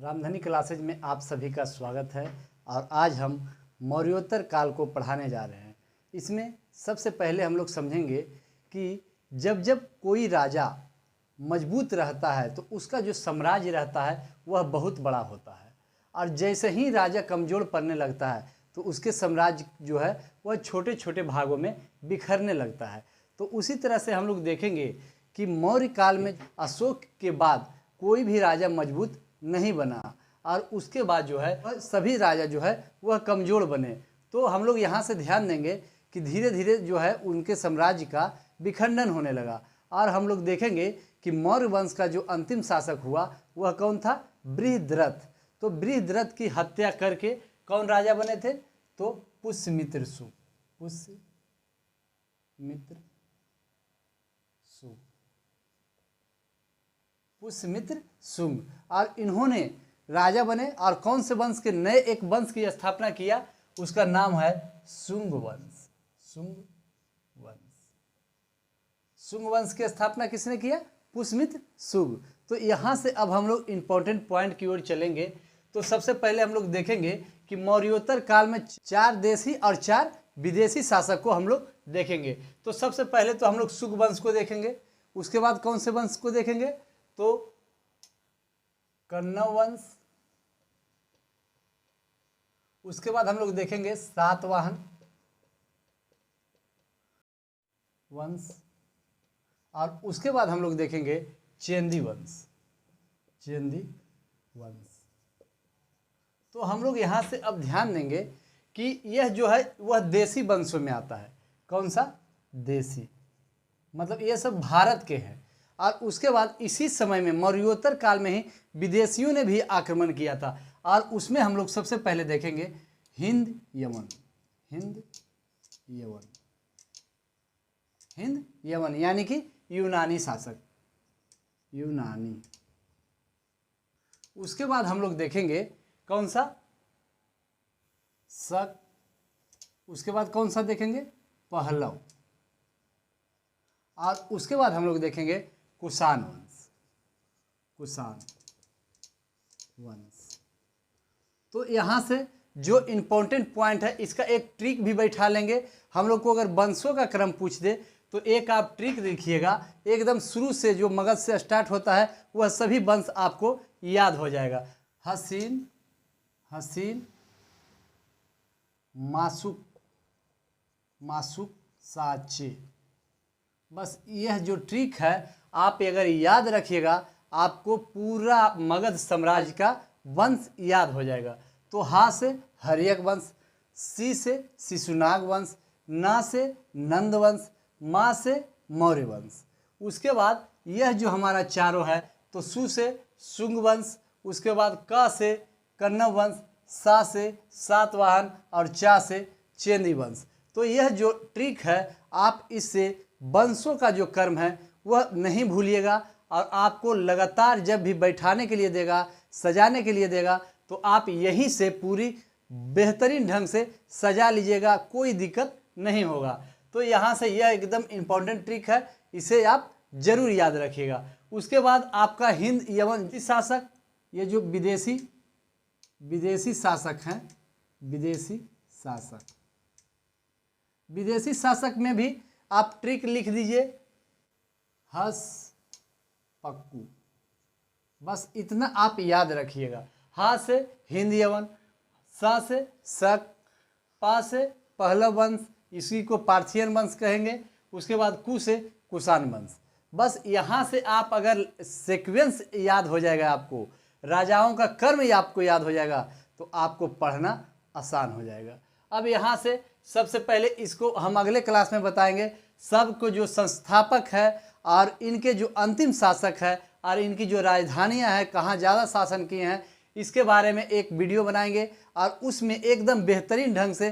Ramdhani classes में आप सभी का स्वागत है। और आज हम मौर्योत्तर काल को पढ़ाने जा रहे हैं। इसमें सबसे पहले हम लोग समझेंगे कि जब जब कोई राजा मजबूत रहता है तो उसका जो साम्राज्य रहता है वह बहुत बड़ा होता है, और जैसे ही राजा कमज़ोर पड़ने लगता है तो उसके साम्राज्य जो है वह छोटे छोटे भागों में बिखरने लगता है। तो उसी तरह से हम लोग देखेंगे कि मौर्य काल में अशोक के बाद कोई भी राजा मजबूत नहीं बना, और उसके बाद जो है सभी राजा जो है वह कमज़ोर बने। तो हम लोग यहाँ से ध्यान देंगे कि धीरे धीरे जो है उनके साम्राज्य का विखंडन होने लगा। और हम लोग देखेंगे कि मौर्य वंश का जो अंतिम शासक हुआ वह कौन था? बृहद्रथ। तो बृहद्रथ की हत्या करके कौन राजा बने थे? तो पुष्यमित्र शुंग। पुष्यमित्र शुंग। और इन्होंने राजा बने और कौन से वंश के? नए एक वंश की स्थापना किया, उसका नाम है शुंग वंश। शुंग वंश की स्थापना किसने किया? पुष्यमित्र शुंग। तो यहाँ से अब हम लोग इंपॉर्टेंट पॉइंट की ओर चलेंगे। तो सबसे पहले हम लोग देखेंगे कि मौर्योत्तर काल में 4 देशी और 4 विदेशी शासक को हम लोग देखेंगे। तो सबसे पहले तो हम लोग शुंग वंश को देखेंगे, उसके बाद कौन से वंश को देखेंगे? तो कण्व वंश, उसके बाद हम लोग देखेंगे सातवाहन वंश, और उसके बाद हम लोग देखेंगे चेंदी वंश। तो हम लोग यहाँ से अब ध्यान देंगे कि यह जो है वह देशी वंशों में आता है। कौन सा? देशी, मतलब ये सब भारत के हैं। और उसके बाद इसी समय में मौर्योत्तर काल में ही विदेशियों ने भी आक्रमण किया था, और उसमें हम लोग सबसे पहले देखेंगे हिंद यवन यानी कि यूनानी शासक। उसके बाद हम लोग देखेंगे कौन सा? शक। उसके बाद कौन सा देखेंगे? पहलव। और उसके बाद हम लोग देखेंगे कुषाण वंश। तो यहाँ से जो इम्पोर्टेंट पॉइंट है इसका एक ट्रिक भी बैठा लेंगे। हम लोग को अगर वंशों का क्रम पूछ दे तो एक आप ट्रिक देखिएगा, एकदम शुरू से जो मगध से स्टार्ट होता है वह सभी वंश आपको याद हो जाएगा। हसीन, मासुक, साचे। बस यह जो ट्रिक है आप अगर याद रखिएगा आपको पूरा मगध साम्राज्य का वंश याद हो जाएगा। तो हा से हर्यक वंश, सी से शिशुनाग वंश, ना से नंद वंश, मा से मौर्य वंश। उसके बाद यह जो हमारा चारों है तो सु से शुंग वंश, उसके बाद क से कण्व वंश, सा से सातवाहन और चा से चेंदी वंश। तो यह जो ट्रिक है आप इससे वंशों का जो क्रम है वह नहीं भूलिएगा, और आपको लगातार जब भी बैठाने के लिए देगा, सजाने के लिए देगा, तो आप यहीं से पूरी बेहतरीन ढंग से सजा लीजिएगा, कोई दिक्कत नहीं होगा। तो यहाँ से यह एकदम इम्पॉर्टेंट ट्रिक है, इसे आप जरूर याद रखिएगा। उसके बाद आपका हिंद यवन शासक, ये जो विदेशी शासक हैं, विदेशी शासक में भी आप ट्रिक लिख दीजिए, हस पक्कू। बस इतना आप याद रखिएगा। हा से हिंद यवन, सा से शक, पा से पहलव वंश, इसी को पार्थियन वंश कहेंगे। उसके बाद कु से कुषाण वंश। बस यहाँ से आप अगर सीक्वेंस याद हो जाएगा, आपको राजाओं का क्रम आपको याद हो जाएगा, तो आपको पढ़ना आसान हो जाएगा। अब यहाँ से सबसे पहले इसको हम अगले क्लास में बताएंगे, सबको जो संस्थापक है और इनके जो अंतिम शासक है और इनकी जो राजधानियाँ हैं, कहाँ ज़्यादा शासन किए हैं, इसके बारे में एक वीडियो बनाएंगे। और उसमें एकदम बेहतरीन ढंग से,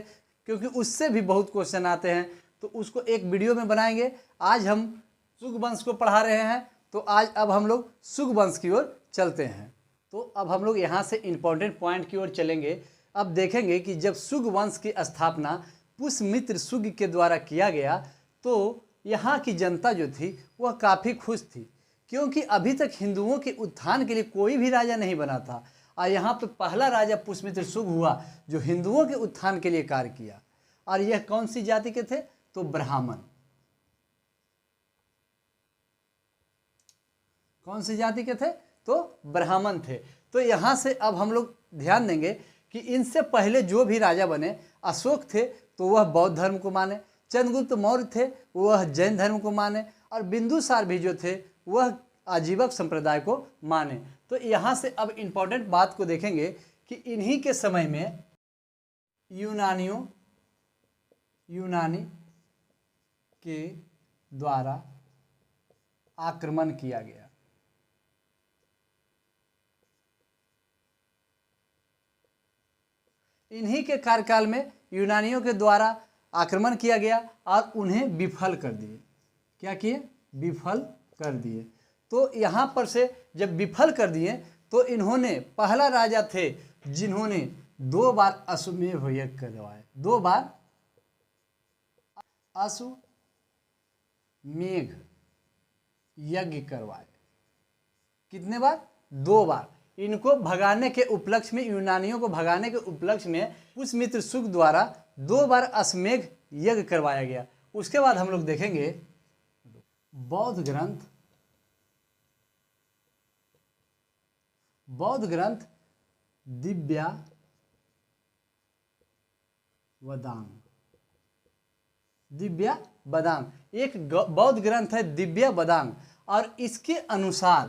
क्योंकि उससे भी बहुत क्वेश्चन आते हैं, तो उसको एक वीडियो में बनाएंगे। आज हम शुंग वंश को पढ़ा रहे हैं, तो अब हम लोग शुंग वंश की ओर चलते हैं। तो अब हम लोग यहाँ से इम्पोर्टेंट पॉइंट की ओर चलेंगे। अब देखेंगे कि जब शुंग वंश की स्थापना पुष्यमित्र शुंग के द्वारा किया गया तो यहाँ की जनता जो थी वह काफ़ी खुश थी, क्योंकि अभी तक हिंदुओं के उत्थान के लिए कोई भी राजा नहीं बना था। और यहाँ पे पहला राजा पुष्यमित्र शुग हुआ जो हिंदुओं के उत्थान के लिए कार्य किया। और यह कौन सी जाति के थे? तो ब्राह्मण। कौन सी जाति के थे? तो ब्राह्मण थे। तो यहाँ से अब हम लोग ध्यान देंगे कि इनसे पहले जो भी राजा बने, अशोक थे तो वह बौद्ध धर्म को माने, चंद्रगुप्त मौर्य थे वह जैन धर्म को माने, और बिंदुसार भी जो थे वह आजीवक संप्रदाय को माने। तो यहाँ से अब इम्पोर्टेंट बात को देखेंगे कि इन्हीं के समय में यूनानी के द्वारा आक्रमण किया गया। इन्हीं के कार्यकाल में यूनानियों के द्वारा आक्रमण किया गया और उन्हें विफल कर दिए। क्या किए? विफल कर दिए। तो यहाँ पर से जब विफल कर दिए तो इन्होंने, पहला राजा थे जिन्होंने 2 बार अश्वमेध यज्ञ करवाए। 2 बार अश्वमेध यज्ञ करवाए। कितने बार? 2 बार। इनको भगाने के उपलक्ष्य में, यूनानियों को भगाने के उपलक्ष्य में पुष्यमित्र शुग द्वारा 2 बार अश्वमेध यज्ञ करवाया गया। उसके बाद हम लोग देखेंगे बौद्ध ग्रंथ दिव्या वदांग। एक बौद्ध ग्रंथ है दिव्या वदांग, और इसके अनुसार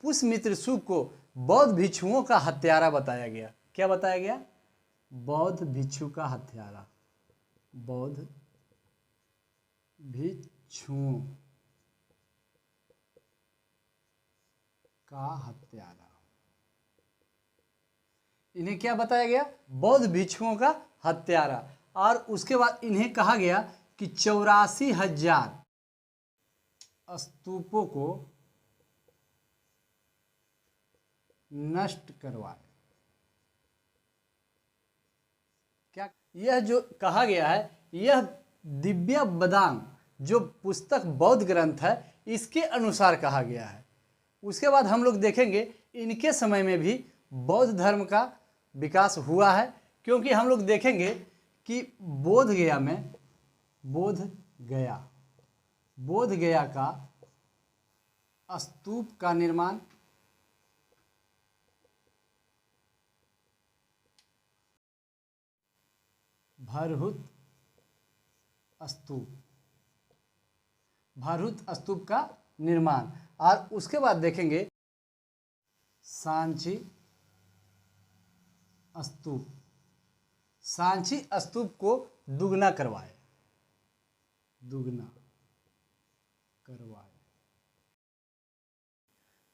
पुष्यमित्र शुग को बौद्ध भिक्षुओं का हत्यारा बताया गया। क्या बताया गया? बौद्ध भिक्षु का हत्यारा। बौद्ध भिक्षुओं का हत्यारा। इन्हें क्या बताया गया? बौद्ध भिक्षुओं का हत्यारा। और उसके बाद इन्हें कहा गया कि 84,000 स्तूपों को नष्ट करवाए। क्या यह जो कहा गया है, यह दिव्या वदांग जो पुस्तक बौद्ध ग्रंथ है इसके अनुसार कहा गया है। उसके बाद हम लोग देखेंगे इनके समय में भी बौद्ध धर्म का विकास हुआ है, क्योंकि हम लोग देखेंगे कि बोध गया का स्तूप का निर्माण भरहुत स्तूप का निर्माण। और उसके बाद देखेंगे सांची स्तूप को दुगना करवाए।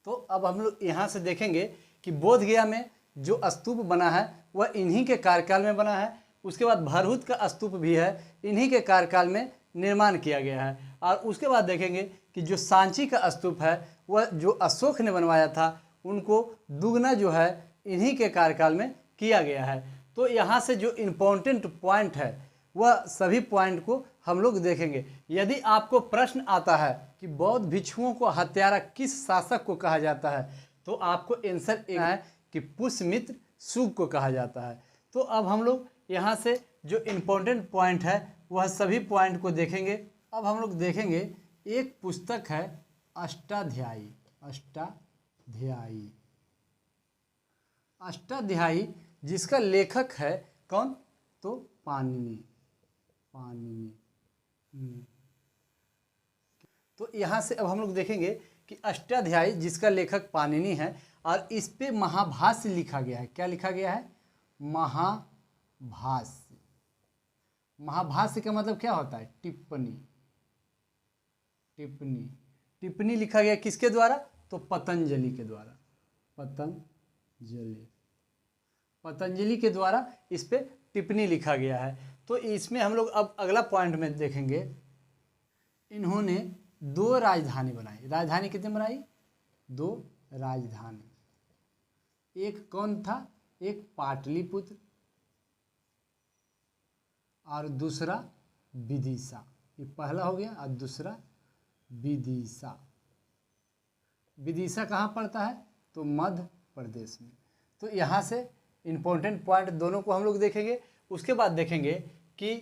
तो अब हम लोग यहाँ से देखेंगे कि बोध गया में जो स्तूप बना है वह इन्हीं के कार्यकाल में बना है। उसके बाद भरहुत का स्तूप भी है, इन्हीं के कार्यकाल में निर्माण किया गया है। और उसके बाद देखेंगे कि जो सांची का स्तूप है वह जो अशोक ने बनवाया था उनको दुगना जो है इन्हीं के कार्यकाल में किया गया है। तो यहाँ से जो इम्पोर्टेंट पॉइंट है वह सभी पॉइंट को हम लोग देखेंगे। यदि आपको प्रश्न आता है कि बौद्ध भिक्षुओं को हत्यारा किस शासक को कहा जाता है, तो आपको आंसर एक है कि पुष्यमित्र शुग को कहा जाता है। तो अब हम लोग यहाँ से जो इम्पोर्टेंट पॉइंट है वह सभी पॉइंट को देखेंगे। अब हम लोग देखेंगे एक पुस्तक है अष्टाध्यायी, जिसका लेखक है कौन? तो पाणिनि। तो यहाँ से अब हम लोग देखेंगे कि अष्टाध्यायी जिसका लेखक पाणिनि है, और इस पे महाभाष्य लिखा गया है। क्या लिखा गया है? महाभाष्य। महाभाष्य का मतलब क्या होता है? टिप्पणी लिखा गया किसके द्वारा? तो पतंजलि के द्वारा। पतंजलि के द्वारा इस पे टिप्पणी लिखा गया है। तो इसमें हम लोग अब अगला पॉइंट में देखेंगे, इन्होंने 2 राजधानी बनाई। राजधानी कितने बनाई? 2 राजधानी। एक कौन था? एक पाटलिपुत्र और दूसरा विदिशा। ये पहला हो गया और दूसरा विदिशा। विदिशा कहाँ पड़ता है? तो मध्य प्रदेश में। तो यहाँ से इम्पोर्टेंट पॉइंट दोनों को हम लोग देखेंगे। उसके बाद देखेंगे कि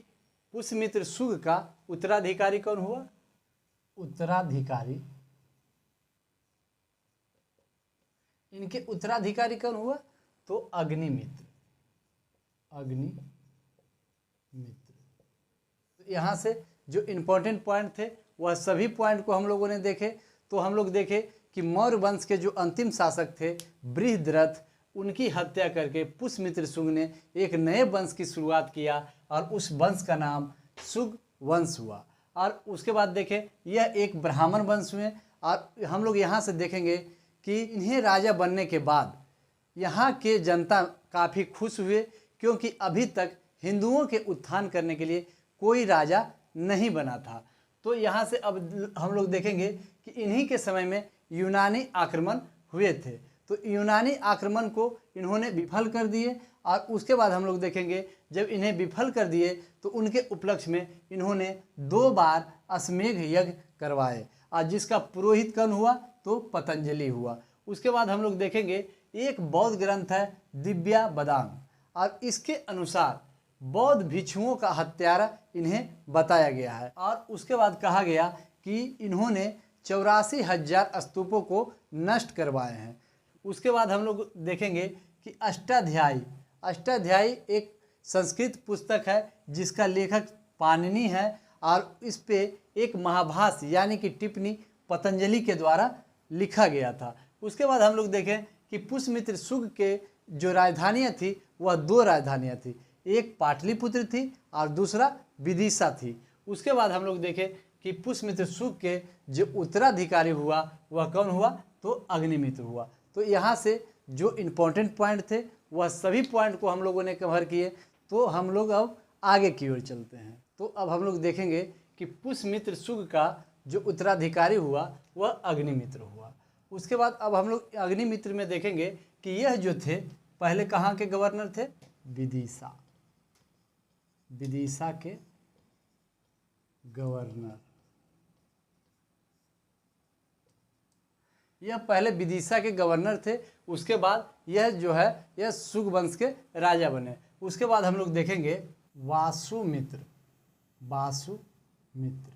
पुष्यमित्र सुग का उत्तराधिकारी कौन हुआ। उत्तराधिकारी, इनके उत्तराधिकारी कौन हुआ, तो अग्निमित्र। अग्निमित्र। तो यहाँ से जो इम्पोर्टेंट पॉइंट थे वह सभी पॉइंट को हम लोगों ने देखे। तो हम लोग देखे कि मौर्य वंश के जो अंतिम शासक थे बृहद्रथ, उनकी हत्या करके पुष्यमित्र सुग ने एक नए वंश की शुरुआत किया और उस वंश का नाम सुग वंश हुआ। और उसके बाद देखें यह एक ब्राह्मण वंश हुए। और हम लोग यहाँ से देखेंगे कि इन्हें राजा बनने के बाद यहाँ के जनता काफ़ी खुश हुए, क्योंकि अभी तक हिंदुओं के उत्थान करने के लिए कोई राजा नहीं बना था। तो यहाँ से अब हम लोग देखेंगे कि इन्हीं के समय में यूनानी आक्रमण हुए थे। तो यूनानी आक्रमण को इन्होंने विफल कर दिए। और उसके बाद हम लोग देखेंगे जब इन्हें विफल कर दिए तो उनके उपलक्ष्य में इन्होंने 2 बार अश्वमेध यज्ञ करवाए, और जिसका पुरोहित कौन हुआ, तो पतंजलि हुआ। उसके बाद हम लोग देखेंगे एक बौद्ध ग्रंथ है दिव्या बदांग, और इसके अनुसार बौद्ध भिक्षुओं का हत्यारा इन्हें बताया गया है। और उसके बाद कहा गया कि इन्होंने 84,000 स्तूपों को नष्ट करवाए हैं। उसके बाद हम लोग देखेंगे कि अष्टाध्यायी, अष्टाध्यायी एक संस्कृत पुस्तक है जिसका लेखक पाणिनि है, और इस पे एक महाभाष्य यानी कि टिप्पणी पतंजलि के द्वारा लिखा गया था। उसके बाद हम लोग देखें कि पुष्यमित्र सुग के जो राजधानियाँ थी वह 2 राजधानियाँ थी, एक पाटलिपुत्र थी और दूसरा विदिशा थी। उसके बाद हम लोग देखें कि पुष्यमित्र सुग के जो उत्तराधिकारी हुआ वह कौन हुआ, तो अग्निमित्र हुआ। तो यहाँ से जो इम्पोर्टेंट पॉइंट थे वह सभी पॉइंट को हम लोगों ने कवर किए। तो हम लोग अब आगे की ओर चलते हैं। तो अब हम लोग देखेंगे कि पुष्यमित्र सुग का जो उत्तराधिकारी हुआ वह अग्निमित्र हुआ। उसके बाद अब हम लोग अग्निमित्र में देखेंगे कि यह जो थे पहले कहाँ के गवर्नर थे, विदिशा, विदिशा के गवर्नर। यह पहले विदिशा के गवर्नर थे। उसके बाद यह जो है यह सुग वंश के राजा बने। उसके बाद हम लोग देखेंगे वासुमित्र, वासुमित्र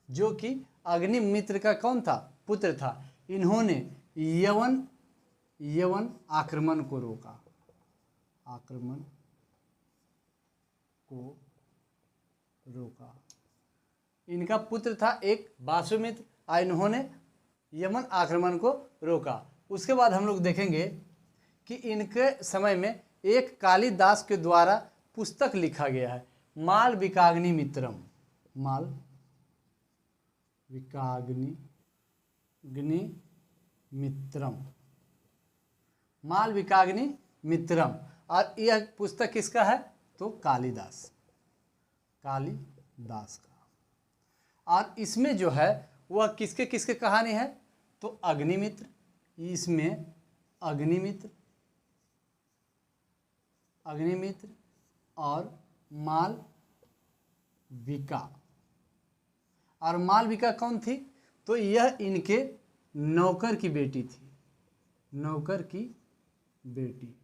जो कि अग्निमित्र का कौन था, पुत्र था। इन्होंने यवन आक्रमण को रोका, आक्रमण को रोका। इनका पुत्र था एक वासुमित्र, और इन्होंने यमन आक्रमण को रोका। उसके बाद हम लोग देखेंगे कि इनके समय में एक कालिदास के द्वारा पुस्तक लिखा गया है मालविकाग्नि मित्रम, मालविकाग्नि मित्रम, मालविकाग्नि मित्रम। और यह पुस्तक किसका है, तो कालिदास, कालिदास का। और इसमें जो है वह किसके किसके कहानी है, तो अग्निमित्र, इसमें अग्निमित्र और मालविका। और मालविका कौन थी, तो यह इनके नौकर की बेटी थी, नौकर की बेटी।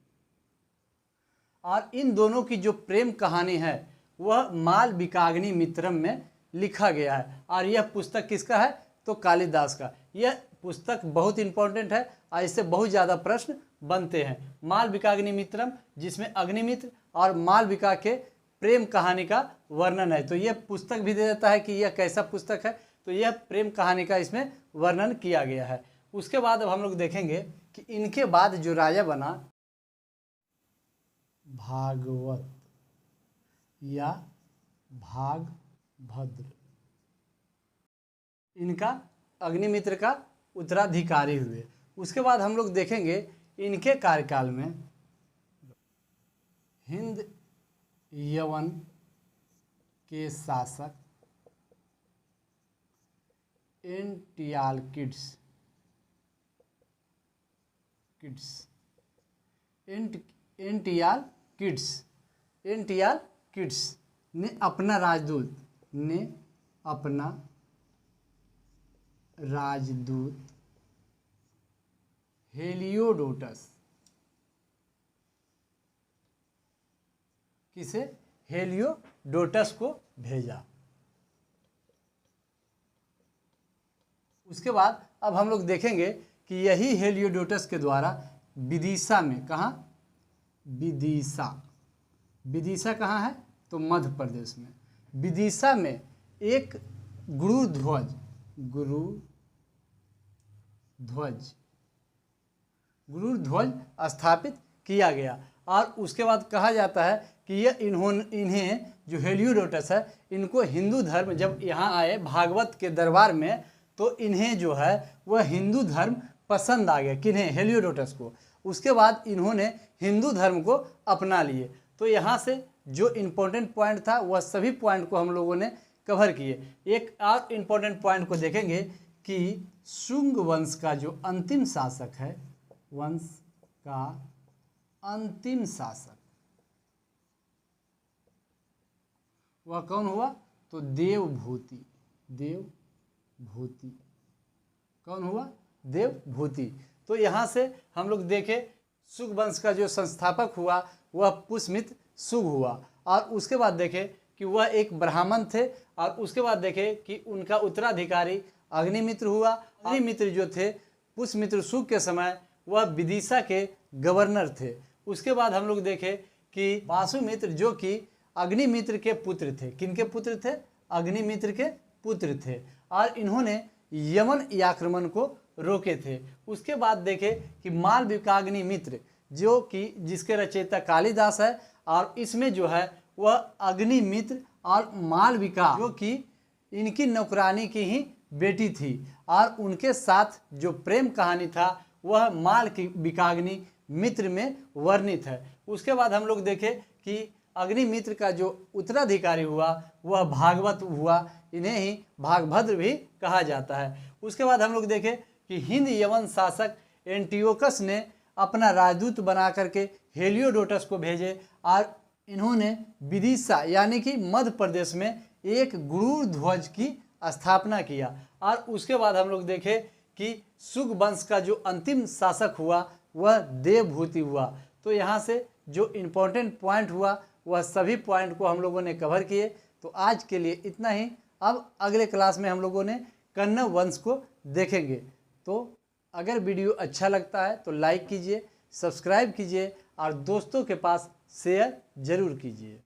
और इन दोनों की जो प्रेम कहानी है वह मालविकाग्नि मित्रम में लिखा गया है। और यह पुस्तक किसका है, तो कालिदास का। यह पुस्तक बहुत इंपॉर्टेंट है और इससे बहुत ज़्यादा प्रश्न बनते हैं। मालविकाग्नि मित्रम, जिसमें अग्निमित्र और मालविका के प्रेम कहानी का वर्णन है। तो यह पुस्तक भी दे देता है कि यह कैसा पुस्तक है, तो यह प्रेम कहानी का इसमें वर्णन किया गया है। उसके बाद अब हम लोग देखेंगे कि इनके बाद जो राजा बना भागवत या भागभद्र, इनका अग्निमित्र का उत्तराधिकारी हुए। उसके बाद हम लोग देखेंगे इनके कार्यकाल में हिंद यवन के शासक एंटियालकिड्स ने अपना राजदूत हेलियोडोटस किसे? हेलियोडोटस को भेजा। उसके बाद अब हम लोग देखेंगे कि यही हेलियोडोटस के द्वारा विदिशा में, कहाँ? विदिशा। विदिशा कहाँ है? तो मध्य प्रदेश में। विदिशा में एक गुरुध्वज स्थापित किया गया। और उसके बाद कहा जाता है कि यह इन्हें जो हेलियोडोटस है, इनको हिंदू धर्म जब यहाँ आए भागवत के दरबार में, तो इन्हें जो है वह हिंदू धर्म पसंद आ गया। किन्हें? हेलियोडोटस को। उसके बाद इन्होंने हिंदू धर्म को अपना लिए। तो यहाँ से जो इम्पोर्टेंट पॉइंट था वह सभी पॉइंट को हम लोगों ने कवर किए। एक और इम्पोर्टेंट पॉइंट को देखेंगे कि शुंग वंश का जो अंतिम शासक है, वंश का अंतिम शासक वह कौन हुआ? तो देवभूति। देवभूति कौन हुआ? देवभूति। तो यहाँ से हम लोग देखें शुंग वंश का जो संस्थापक हुआ वह पुष्यमित्र शुंग हुआ। और उसके बाद देखें कि वह एक ब्राह्मण थे। और उसके बाद देखें कि उनका उत्तराधिकारी अग्निमित्र हुआ। अग्निमित्र जो थे पुष्यमित्र शुंग के समय वह विदिशा के गवर्नर थे। उसके बाद हम लोग देखें कि वासुमित्र जो कि अग्निमित्र के पुत्र थे। किनके पुत्र थे? अग्निमित्र के पुत्र थे। और इन्होंने यमन आक्रमण को रोके थे। उसके बाद देखें कि मालविकाग्निमित्र जो कि जिसके रचयिता कालिदास है, और इसमें जो है वह अग्निमित्र और मालविका जो कि इनकी नौकरानी की ही बेटी थी, और उनके साथ जो प्रेम कहानी था वह मालविकाग्नि मित्र में वर्णित है। उसके बाद हम लोग देखें कि अग्निमित्र का जो उत्तराधिकारी हुआ वह भागवत हुआ। इन्हें ही भागभद्र भी कहा जाता है। उसके बाद हम लोग देखें कि हिंद यवन शासक एंटियोकस ने अपना राजदूत बना करके हेलियोडोटस को भेजे, और इन्होंने विदिशा यानी कि मध्य प्रदेश में एक गुरुध्वज की स्थापना किया। और उसके बाद हम लोग देखें कि शुंग वंश का जो अंतिम शासक हुआ वह देवभूति हुआ। तो यहाँ से जो इम्पोर्टेंट पॉइंट हुआ वह सभी पॉइंट को हम लोगों ने कवर किए। तो आज के लिए इतना ही। अब अगले क्लास में हम लोगों ने कण्व वंश को देखेंगे। तो अगर वीडियो अच्छा लगता है तो लाइक कीजिए, सब्सक्राइब कीजिए और दोस्तों के पास शेयर जरूर कीजिए।